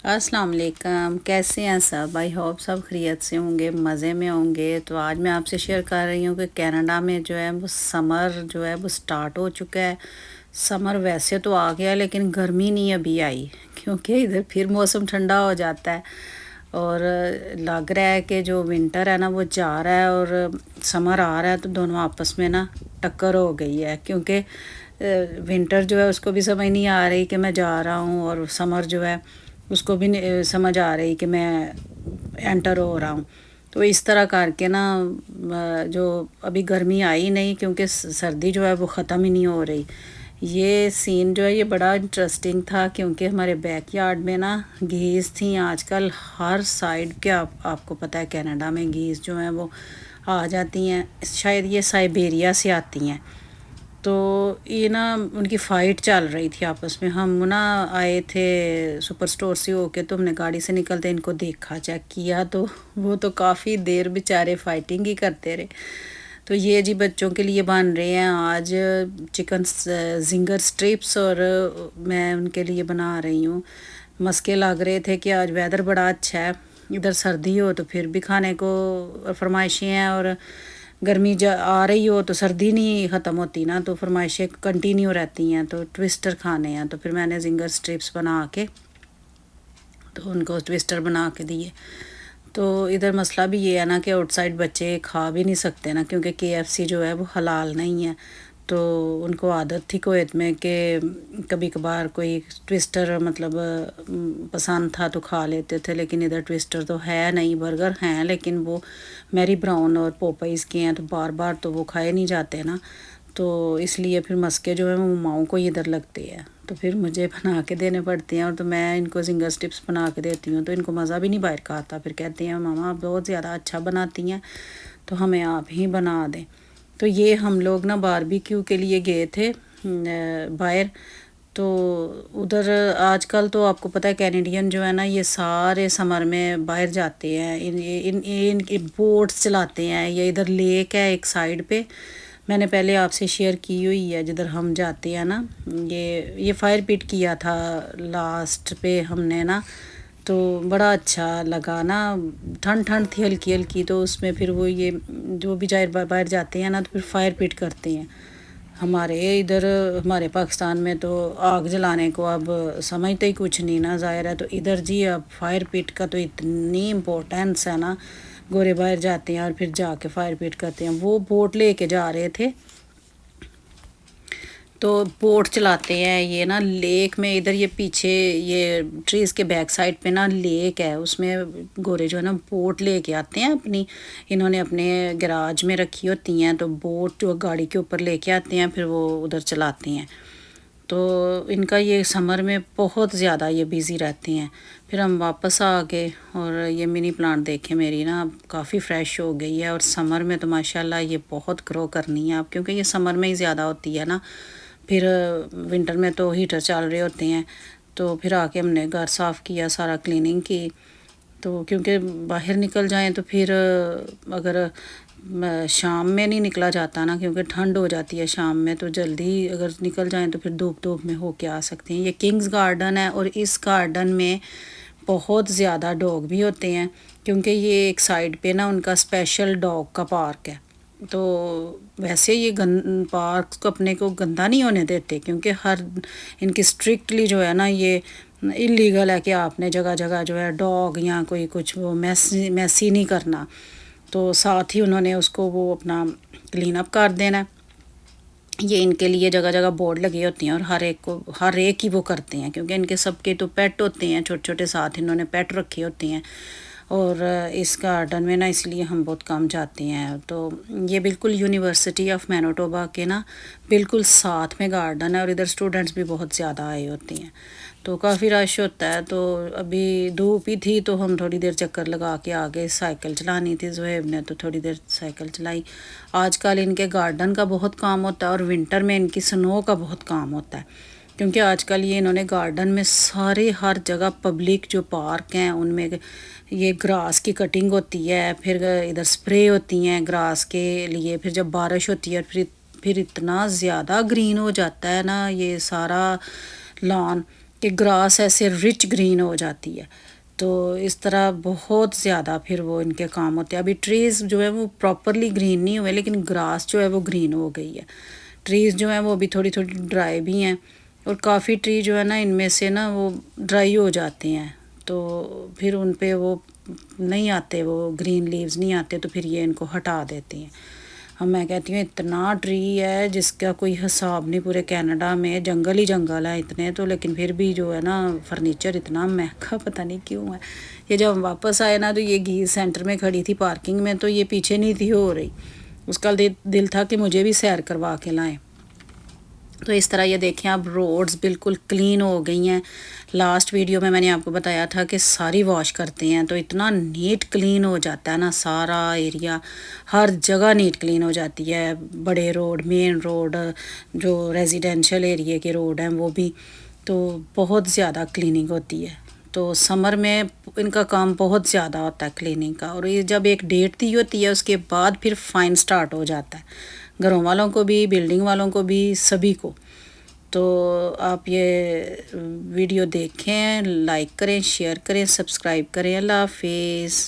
अस्सलाम वालेकुम। कैसे हैं सब? आई होप सब खैरियत से होंगे, मज़े में होंगे। तो आज मैं आपसे शेयर कर रही हूँ कि कनाडा में जो है वो समर जो है वो स्टार्ट हो चुका है। समर वैसे तो आ गया लेकिन गर्मी नहीं अभी आई, क्योंकि इधर फिर मौसम ठंडा हो जाता है और लग रहा है कि जो विंटर है ना वो जा रहा है और समर आ रहा है, तो दोनों आपस में ना टक्कर हो गई है। क्योंकि विंटर जो है उसको भी समझ नहीं आ रही कि मैं जा रहा हूँ, और समर जो है उसको भी समझ आ रही कि मैं एंटर हो रहा हूँ। तो इस तरह करके ना जो अभी गर्मी आई नहीं, क्योंकि सर्दी जो है वो ख़त्म ही नहीं हो रही। ये सीन जो है ये बड़ा इंटरेस्टिंग था, क्योंकि हमारे बैकयार्ड में ना घीस थी। आजकल हर साइड के आपको पता है कनाडा में घीस जो हैं वो आ जाती हैं, शायद ये साइबेरिया से आती हैं। तो ये ना उनकी फ़ाइट चल रही थी आपस में। हम ना आए थे सुपर स्टोर से होके, तो हमने गाड़ी से निकलते इनको देखा, चेक किया, तो वो तो काफ़ी देर बेचारे फाइटिंग ही करते रहे। तो ये जी बच्चों के लिए बन रहे हैं आज चिकन जिंगर स्ट्रिप्स, और मैं उनके लिए बना रही हूँ। मस्के लग रहे थे कि आज वेदर बड़ा अच्छा है, इधर सर्दी हो तो फिर भी खाने को फरमाइशें हैं, और गर्मी आ रही हो तो सर्दी नहीं ख़त्म होती ना, तो फरमाइशें कंटिन्यू रहती हैं। तो ट्विस्टर खाने हैं, तो फिर मैंने जिंगर स्ट्रिप्स बना के तो उनको ट्विस्टर बना के दिए। तो इधर मसला भी ये है ना कि आउटसाइड बच्चे खा भी नहीं सकते ना, क्योंकि केएफसी जो है वो हलाल नहीं है। तो उनको आदत थी कुवैत में कि कभी कभार कोई ट्विस्टर मतलब पसंद था तो खा लेते थे, लेकिन इधर ट्विस्टर तो है नहीं। बर्गर हैं लेकिन वो मैरी ब्राउन और पोपाइज़ के हैं, तो बार बार तो वो खाए नहीं जाते ना। तो इसलिए फिर मस्के जो है वो माओं को ही इधर लगते हैं, तो फिर मुझे बना के देने पड़ते हैं। और तो मैं इनको जिंगर स्टिप्स बना के देती हूँ, तो इनको मज़ा भी नहीं बाहर का आता। फिर कहते हैं मामा आप बहुत ज़्यादा अच्छा बनाती हैं, तो हमें आप ही बना दें। तो ये हम लोग ना बारबेक्यू के लिए गए थे बाहर। तो उधर आजकल तो आपको पता है कैनेडियन जो है ना ये सारे समर में बाहर जाते हैं, इन बोट्स चलाते हैं। ये इधर लेक है एक साइड पे, मैंने पहले आपसे शेयर की हुई है, जिधर हम जाते हैं ना। ये फायर पिट किया था लास्ट पे हमने ना, तो बड़ा अच्छा लगा ना। ठंड ठंड थी हल्की हल्की, तो उसमें फिर वो ये जो भी जाहिर बाहर जाते हैं ना तो फिर फायर पिट करते हैं। हमारे इधर हमारे पाकिस्तान में तो आग जलाने को अब समझते ही कुछ नहीं ना, ज़ाहिर है। तो इधर जी अब फायर पिट का तो इतनी इम्पोर्टेंस है ना, गोरे बाहर जाते हैं और फिर जाके फायर पिट करते हैं। वो बोट लेके जा रहे थे, तो बोट चलाते हैं ये ना लेक में। इधर ये पीछे ये ट्रीज़ के बैक साइड पे ना लेक है, उसमें गोरे जो है ना बोट लेके आते हैं अपनी। इन्होंने अपने गैराज में रखी होती हैं, तो बोट जो गाड़ी के ऊपर लेके आते हैं, फिर वो उधर चलाते हैं। तो इनका ये समर में बहुत ज़्यादा ये बिज़ी रहते हैं। फिर हम वापस आ गए, और ये मिनी प्लांट देखें मेरी ना काफ़ी फ्रेश हो गई है। और समर में तो माशाल्लाह ये बहुत ग्रो करनी है अब, क्योंकि ये समर में ही ज़्यादा होती है ना। फिर विंटर में तो हीटर चल रहे होते हैं। तो फिर आके हमने घर साफ़ किया, सारा क्लीनिंग की। तो क्योंकि बाहर निकल जाएं तो फिर अगर शाम में नहीं निकला जाता ना, क्योंकि ठंड हो जाती है शाम में, तो जल्दी अगर निकल जाएं तो फिर धूप धूप में होके आ सकते हैं। ये किंग्स गार्डन है, और इस गार्डन में बहुत ज़्यादा डॉग भी होते हैं, क्योंकि ये एक साइड पे ना उनका स्पेशल डॉग का पार्क है। तो वैसे ये पार्क को अपने को गंदा नहीं होने देते, क्योंकि हर इनकी स्ट्रिक्टली जो है ना ये इलीगल है कि आपने जगह जगह जो है डॉग या कोई कुछ वो मैसी नहीं करना। तो साथ ही उन्होंने उसको वो अपना क्लीन अप कर देना। ये इनके लिए जगह जगह बोर्ड लगे होती हैं, और हर एक ही वो करते हैं, क्योंकि इनके सबके तो पेट होते हैं छोटे छोटे, साथ इन्होंने पेट रखे होते हैं। और इस गार्डन में ना इसलिए हम बहुत कम जाते हैं। तो ये बिल्कुल यूनिवर्सिटी ऑफ मैनोटोबा के ना बिल्कुल साथ में गार्डन है, और इधर स्टूडेंट्स भी बहुत ज़्यादा आए होते हैं, तो काफ़ी रश होता है। तो अभी धूप ही थी, तो हम थोड़ी देर चक्कर लगा के आ गए। साइकिल चलानी थी ज़ुहैब ने, तो थोड़ी देर साइकिल चलाई। आजकल इनके गार्डन का बहुत काम होता है, और विंटर में इनकी स्नो का बहुत काम होता है, क्योंकि आजकल ये इन्होंने गार्डन में सारे हर जगह पब्लिक जो पार्क हैं उनमें ये ग्रास की कटिंग होती है, फिर इधर स्प्रे होती हैं ग्रास के लिए। फिर जब बारिश होती है फिर इतना ज़्यादा ग्रीन हो जाता है ना ये सारा लॉन। کہ گراس ایسے رچ گرین ہو جاتی ہے. تو اس طرح بہت زیادہ پھر وہ ان کے کام ہوتے ہیں. ابھی ٹریز جو ہے وہ پراپرلی گرین نہیں ہوئے لیکن گراس جو ہے وہ گرین ہو گئی ہے. ٹریز جو ہیں وہ ابھی تھوڑی تھوڑی ڈرائی بھی ہیں اور کافی ٹری جو ہے نا ان میں سے نا وہ ڈرائی ہو جاتے ہیں تو پھر ان پہ وہ نہیں آتے، وہ گرین لیوز نہیں آتے تو پھر یہ ان کو ہٹا دیتے ہیں. میں کہتی ہوں اتنا ٹری ہے جس کا کوئی حساب نہیں، پورے کینیڈا میں جنگل ہی جنگل ہے اتنے تو، لیکن پھر بھی جو ہے نا فرنیچر اتنا مہنگا پتہ نہیں کیوں ہے. یہ جب ہم واپس آئے نا تو یہ گیز سینٹر میں کھڑی تھی پارکنگ میں، تو یہ پیچھے نہیں تھی ہو رہی. اس کا دل تھا کہ مجھے بھی سیر کروا کے لائیں. تو اس طرح یہ دیکھیں اب روڈز بالکل کلین ہو گئی ہیں. لاسٹ ویڈیو میں نے آپ کو بتایا تھا کہ ساری واش کرتے ہیں تو اتنا نیٹ کلین ہو جاتا ہے نا سارا ایریا، ہر جگہ نیٹ کلین ہو جاتی ہے. بڑے روڈ، مین روڈ، جو ریزیڈینشل ایریے کے روڈ ہیں وہ بھی، تو بہت زیادہ کلیننگ ہوتی ہے. تو سمر میں ان کا کام بہت زیادہ ہوتا ہے کلیننگ کا، اور یہ جب ایک ڈیٹ دی ہوتی ہے اس کے بعد پھر فائن سٹارٹ ہو جاتا ہے گھروں والوں کو بھی، بلڈنگ والوں کو بھی، سبھی کو. تو آپ یہ ویڈیو دیکھیں، لائک کریں، شیئر کریں، سبسکرائب کریں. اللہ حافظ.